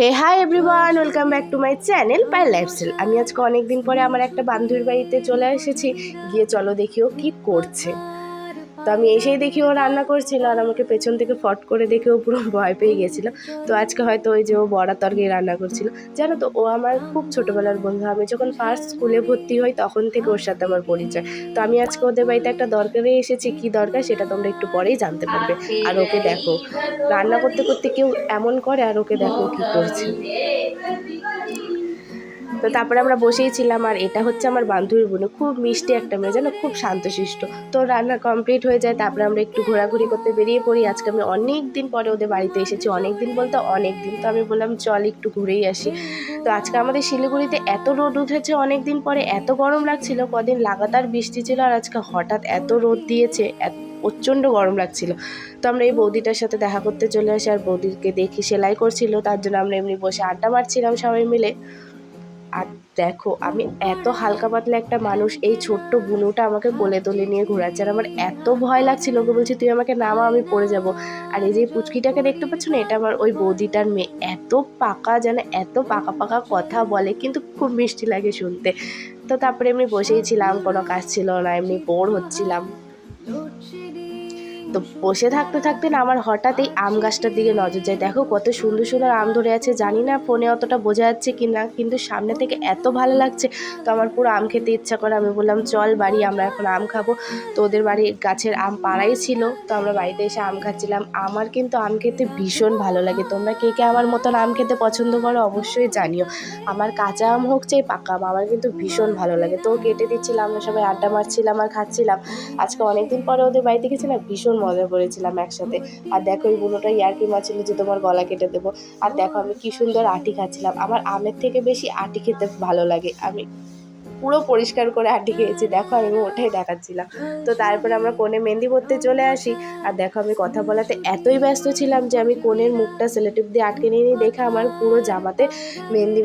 Hey hi everyone, welcome back to my channel pie lifestyle. আমি আজকে অনেক দিন পরে আমার একটা বান্ধবীর বাড়িতে চলে এসেছি। গিয়ে চলো দেখি ও কী করছে। তো আমি এসেই দেখি ও রান্না করছিল, আর আমাকে পেছন থেকে ফট করে দেখে ও পুরো ভয় পেয়ে গেছিল। তো আজকে হয়তো ওই যে ও বড়া তরকারি রান্না করছিল। জানো তো, ও আমার খুব ছোটোবেলার বন্ধু। আমি যখন ফার্স্ট স্কুলে ভর্তি হই তখন থেকে ওর সাথে আমার পরিচয়। তো আমি আজকে ওদের বাড়িতে একটা দরকারে এসেছি। কী দরকার সেটা তোমরা একটু পরেই জানতে পারবে। আর ওকে দেখো, রান্না করতে করতে কেউ এমন করে, আর ওকে দেখো কী করছে। তো তারপরে আমরা বসেই ছিলাম, আর এটা হচ্ছে আমার বান্ধবীর বোন। খুব মিষ্টি একটা মেয়ে, জানো, খুব শান্তশিষ্ট। তো রান্না কমপ্লিট হয়ে যায়, তারপরে আমরা একটু ঘোরাঘুরি করতে বেরিয়ে পড়ি। আজকে আমি অনেক দিন পরে ওদের বাড়িতে এসেছি, অনেক দিন বলতে অনেক দিন। তো আমি বললাম চল একটু ঘুরেই আসি। তো আজকে আমাদের শিলিগুড়িতে এত রোদ উঠেছে, অনেক দিন পরে এত গরম লাগছিল। কদিন লাগাতার বৃষ্টি ছিল, আর আজকে হঠাৎ এত রোদ দিয়েছে, প্রচণ্ড গরম লাগছিল। তো আমরা এই বৌদিটার সাথে দেখা করতে চলে আসি, আর বৌদিকে দেখি সেলাই করছিল, তার জন্য আমরা এমনি বসে আড্ডা মারছিলাম সবাই মিলে। আর দেখো, আমি এত হালকা পাতলা একটা মানুষ, এই ছোট্ট বুনুটা আমাকে কোলে তুলে নিয়ে ঘোরাচ্ছে, আর আমার এত ভয় লাগছিল। ওকে বলছি তুই আমাকে নামা, আমি পড়ে যাব। আর এই যে পুচকিটাকে দেখতে পাচ্ছ না, এটা আমার ওই বৌদিটার মেয়ে। এত পাকা, যেন এত পাকা পাকা কথা বলে, কিন্তু খুব মিষ্টি লাগে শুনতে। তো তারপরে এমনি বসেই ছিলাম, কোনো কাজ ছিল না, এমনি বোর হচ্ছিলাম। তো বসে থাকতে থাকতে না আমার হঠাৎ এই আম গাছটার দিকে নজর যায়। দেখো কত সুন্দর সুন্দর আম ধরে আছে। জানি না ফোনে অতটা বোঝা যাচ্ছে কি না, কিন্তু সামনে থেকে এত ভালো লাগছে। তো আমার পুরো আম খেতে ইচ্ছা করে। আমি বললাম চল বাড়ি, আমরা এখন আম খাবো। তো ওদের বাড়ির গাছের আম পাড়াই ছিল, তো আমরা বাড়িতে এসে আম খাচ্ছিলাম। আমার কিন্তু আম খেতে ভীষণ ভালো লাগে। তোমরা কে কে আমার মতন আম খেতে পছন্দ করো অবশ্যই জানিও। আমার কাঁচা আম হোক চাই পাকা আম, আমার কিন্তু ভীষণ ভালো লাগে। তো কেটে দিচ্ছিলাম, আমরা সবাই আড্ডা মারছিলাম আর খাচ্ছিলাম। আজকে অনেকদিন পরে ওদের বাড়িতে গেছি না, ভীষণ মজা করেছিলাম একসাথে। আর দেখো, এই বুনোটা ইয়ার্কি মারছিল যে তোমার গলা কেটে দেবো। আর দেখো আমি কি সুন্দর আটি খাচ্ছিলাম। আমার আমের থেকে বেশি আটি খেতে ভালো লাগে। আমি পুরো পরিষ্কার করে আটি খেয়েছি, দেখো আমি ওটাই দেখাচ্ছিলাম। তো তারপরে আমরা কোণে মেহেন্দি পরতে চলে আসি। আর দেখো, আমি কথা বলাতে এতই ব্যস্ত ছিলাম যে আমি কোণের মুখটা সেলোটেপ দিয়ে আটকে নিয়ে দেখে আমার পুরো জামাতে মেহেন্দি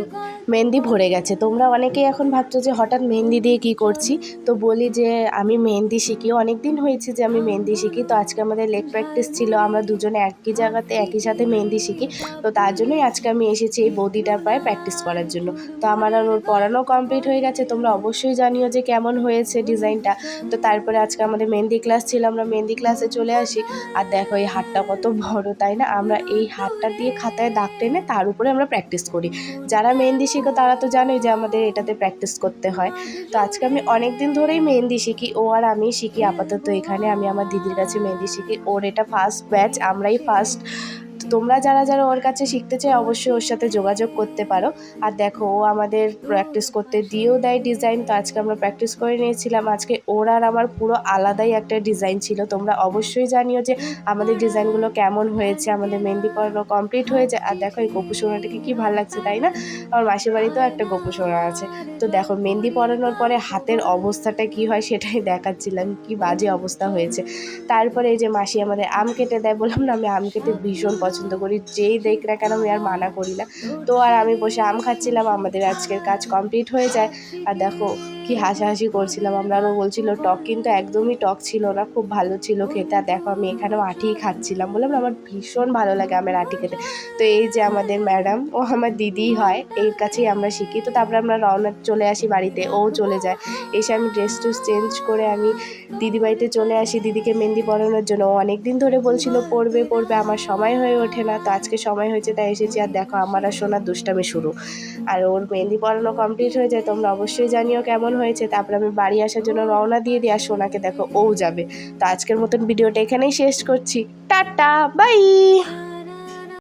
মেহেন্দি ভরে গেছে। তোমরা অনেকেই এখন ভাবছো যে হঠাৎ মেহেন্দি দিয়ে কি করছি। তো বলি যে আমি মেহেন্দি শিখি, অনেক দিন হয়েছে যে আমি মেহেন্দি শিখি। তো আজকে আমাদের লেগ প্র্যাকটিস ছিল, আমরা দুজনে একই জায়গাতে একই সাথে মেহেন্দি শিখি। তো তার জন্যই আজকে আমি এসেছি এই বৌদিটার পায়ে প্র্যাকটিস করার জন্য। তো আমার আর ওর পড়ানো কমপ্লিট হয়ে গেছে। তোমরা অবশ্যই জানিও যে কেমন হয়েছে ডিজাইনটা। তো তারপরে আজকে আমাদের মেহেন্দি ক্লাস ছিল, আমরা মেহেন্দি ক্লাসে চলে আসি। আর দেখো এই হাতটা কত বড়, তাই না? আমরা এই হাতটা দিয়ে খাতায় দাগ টেনে তার উপরে আমরা প্র্যাকটিস করি। যারা মেহেন্দি শিখো তারা তো জানোই যে আমাদের এটাতে প্র্যাকটিস করতে হয়। তো আজকে আমি অনেক দিন ধরেই মেহেন্দি শিখি, ও আর আমি শিখি আপাতত এখানে। আমি আমার দিদির কাছে মেহেন্দি শিখি, ওর এটা ফার্স্ট ব্যাচ, আমরাই ফার্স্ট। তোমরা যারা যারা ওর কাছে শিখতে চাই অবশ্যই ওর সাথে যোগাযোগ করতে পারো। আর দেখো, ও আমাদের প্র্যাকটিস করতে দিয়েও দেয় ডিজাইন। তো আজকে আমরা প্র্যাকটিস করে নিয়েছিলাম। আজকে ওর আর আমার পুরো আলাদাই একটা ডিজাইন ছিল। তোমরা অবশ্যই জানিও যে আমাদের ডিজাইনগুলো কেমন হয়েছে। আমাদের মেহেন্দি পরানো কমপ্লিট হয়ে যায়। আর দেখো এই গোপু সোনাটাকে কি ভালো লাগছে, তাই না? আমার মাসির বাড়িতেও একটা গোপু সোনা আছে। তো দেখো মেহেন্দি পরানোর পরে হাতের অবস্থাটা কি হয় সেটাই দেখাচ্ছিলাম, কি বাজে অবস্থা হয়েছে। তারপরে এই যে মাসি আমাদের আম কেটে দেয়। বললাম না আমি আম খেতে ভীষণ পছন্দ করি, যেই দেখ না কেন আমি আর মানা করি না। তো আর আমি বসে আম খাচ্ছিলাম, আমাদের আজকের কাজ কমপ্লিট হয়ে যায়। আর দেখো কি হাসাহাসি করছিলাম আমরা। আরও বলছিল টক, কিন্তু একদমই টক ছিল না, খুব ভালো ছিল খেতে। আর দেখো আমি এখানেও আটিই খাচ্ছিলাম। বললাম না আমার ভীষণ ভালো লাগে আমের আটি খেতে। তো এই যে আমাদের ম্যাডাম, ও আমার দিদিই হয়, এর কাছেই আমরা শিখি। তো তারপরে আমরা রওনা চলে আসি বাড়িতে, ও চলে যায়। এসে আমি ড্রেস ট্রেস চেঞ্জ করে আমি দিদি বাড়িতে চলে আসি দিদিকে মেহেন্দি পরানোর জন্য। ও অনেক দিন ধরে বলছিল পড়বে পড়বে, আমার সময় হয়ে ওঠে না। তো আজকে সময় হয়েছে তাই এসেছি। আর দেখো আমার আর সোনার দুষ্টামি শুরু। আর ওর মেহেন্দি পরানো কমপ্লিট হয়ে যায়। তোমরা অবশ্যই জানিও কেমন হয়েছে। তারপরে আমি বাড়ি আসার জন্য রওনা দিয়ে দিই, আর সোনাকে দেখো ও যাবে। তো আজকের মতন ভিডিওটা এখানেই শেষ করছি। Tata, by.